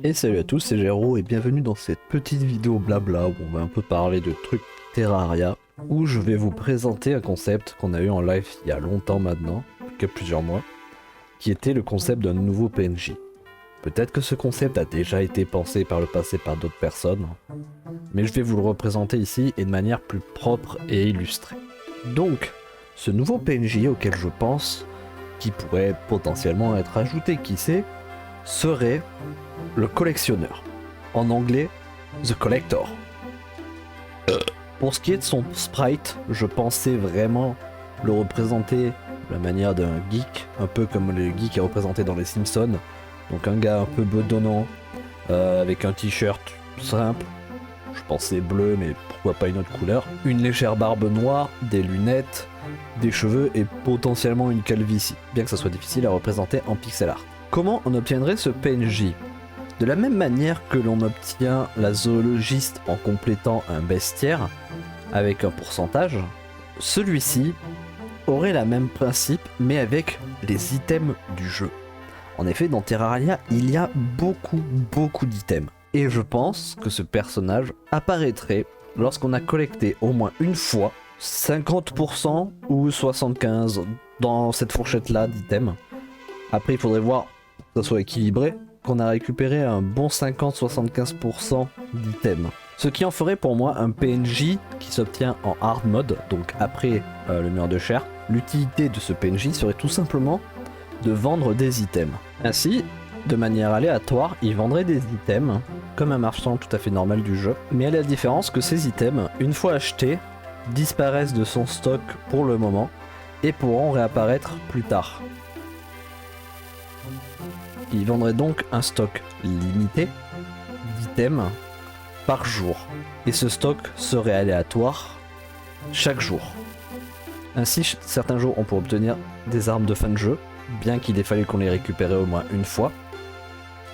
Et salut à tous, c'est Géraud et bienvenue dans cette petite vidéo blabla où on va un peu parler de trucs Terraria, où je vais vous présenter un concept qu'on a eu en live il y a longtemps maintenant, quelques plusieurs mois, qui était le concept d'un nouveau PNJ. Peut-être que ce concept a déjà été pensé par le passé par d'autres personnes, mais je vais vous le représenter ici et de manière plus propre et illustrée. Donc, ce nouveau PNJ auquel je pense, qui pourrait potentiellement être ajouté, qui sait, serait le collectionneur. En anglais, The Collector. Pour ce qui est de son sprite, je pensais vraiment le représenter de la manière d'un geek, un peu comme le geek est représenté dans les Simpsons. Donc un gars un peu bedonnant, avec un t-shirt simple, je pensais bleu mais pourquoi pas une autre couleur, une légère barbe noire, des lunettes, des cheveux et potentiellement une calvitie, bien que ça soit difficile à représenter en pixel art. Comment on obtiendrait ce PNJ ? De la même manière que l'on obtient la zoologiste en complétant un bestiaire avec un pourcentage, celui-ci aurait le même principe mais avec les items du jeu. En effet, dans Terraria, il y a beaucoup d'items. Et je pense que ce personnage apparaîtrait lorsqu'on a collecté au moins une fois 50% ou 75% dans cette fourchette-là d'items. Après, il faudrait voir que ça soit équilibré, qu'on a récupéré un bon 50-75% d'items. Ce qui en ferait pour moi un PNJ qui s'obtient en hard mode, donc après le mur de chair. L'utilité de ce PNJ serait tout simplement de vendre des items. Ainsi, de manière aléatoire, il vendrait des items, comme un marchand tout à fait normal du jeu, mais à la différence que ces items, une fois achetés, disparaissent de son stock pour le moment, et pourront réapparaître plus tard. Il vendrait donc un stock limité d'items par jour, et ce stock serait aléatoire chaque jour. Ainsi, certains jours on pourrait obtenir des armes de fin de jeu, bien qu'il ait fallu qu'on les récupère au moins une fois,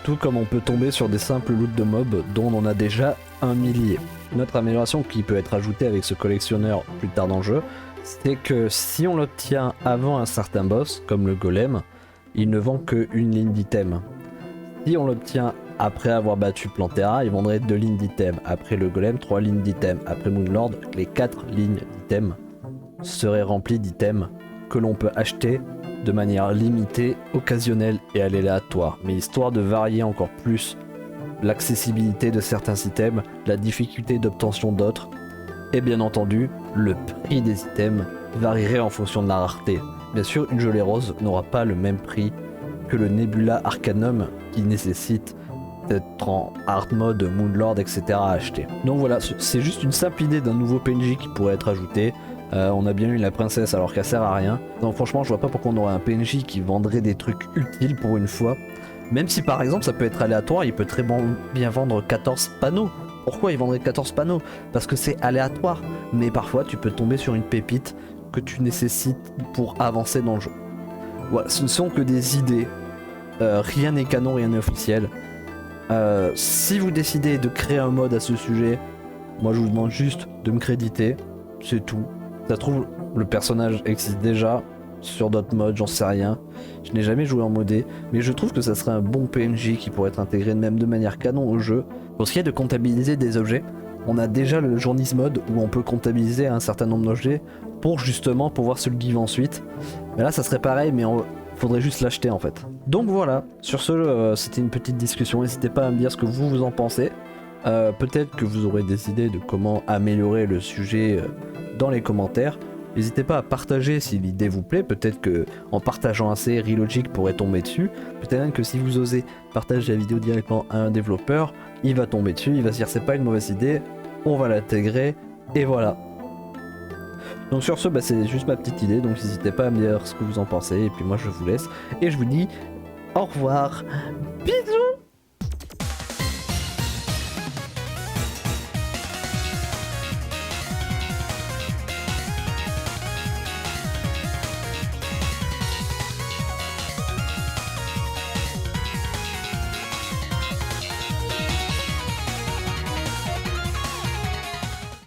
tout comme on peut tomber sur des simples loots de mobs dont on a déjà un millier. Une autre amélioration qui peut être ajoutée avec ce collectionneur plus tard dans le jeu, c'est que si on l'obtient avant un certain boss, comme le golem, il ne vend qu'une ligne d'item. Si on l'obtient après avoir battu Plantera, il vendrait 2 lignes d'item. Après le golem, 3 lignes d'item. Après Moonlord, les 4 lignes d'item seraient remplies d'items que l'on peut acheter de manière limitée, occasionnelle et aléatoire. Mais histoire de varier encore plus l'accessibilité de certains items, la difficulté d'obtention d'autres, et bien entendu, le prix des items varierait en fonction de la rareté. Bien sûr, une gelée rose n'aura pas le même prix que le Nebula Arcanum qui nécessite d'être en hard mode, Moonlord, etc. à acheter. Donc voilà, c'est juste une simple idée d'un nouveau PNJ qui pourrait être ajouté. On a bien eu la princesse alors qu'elle sert à rien. Donc franchement, je vois pas pourquoi on aurait un PNJ qui vendrait des trucs utiles pour une fois. Même si par exemple ça peut être aléatoire, il peut très bien vendre 14 panneaux. Pourquoi il vendrait 14 panneaux? Parce que c'est aléatoire. Mais parfois tu peux tomber sur une pépite que tu nécessites pour avancer dans le jeu. Voilà, ce ne sont que des idées. Rien n'est canon, rien n'est officiel. Si vous décidez de créer un mode à ce sujet, moi je vous demande juste de me créditer. C'est tout. Ça se trouve, le personnage existe déjà sur d'autres modes, j'en sais rien. Je n'ai jamais joué en modé, mais je trouve que ça serait un bon PNJ qui pourrait être intégré même de manière canon au jeu. Pour ce qui est de comptabiliser des objets, on a déjà le Journeys mode où on peut comptabiliser un certain nombre d'objets pour justement pouvoir se le give ensuite. Mais là ça serait pareil, mais faudrait juste l'acheter en fait. Donc voilà, sur ce, c'était une petite discussion. N'hésitez pas à me dire ce que vous en pensez. Peut-être que vous aurez des idées de comment améliorer le sujet dans les commentaires. N'hésitez pas à partager si l'idée vous plaît. Peut-être que en partageant assez, Relogic pourrait tomber dessus. Peut-être même que si vous osez partager la vidéo directement à un développeur, il va tomber dessus, il va se dire c'est pas une mauvaise idée, on va l'intégrer, et voilà. Donc sur ce, c'est juste ma petite idée, donc n'hésitez pas à me dire ce que vous en pensez, et puis moi je vous laisse, et je vous dis au revoir, bisous.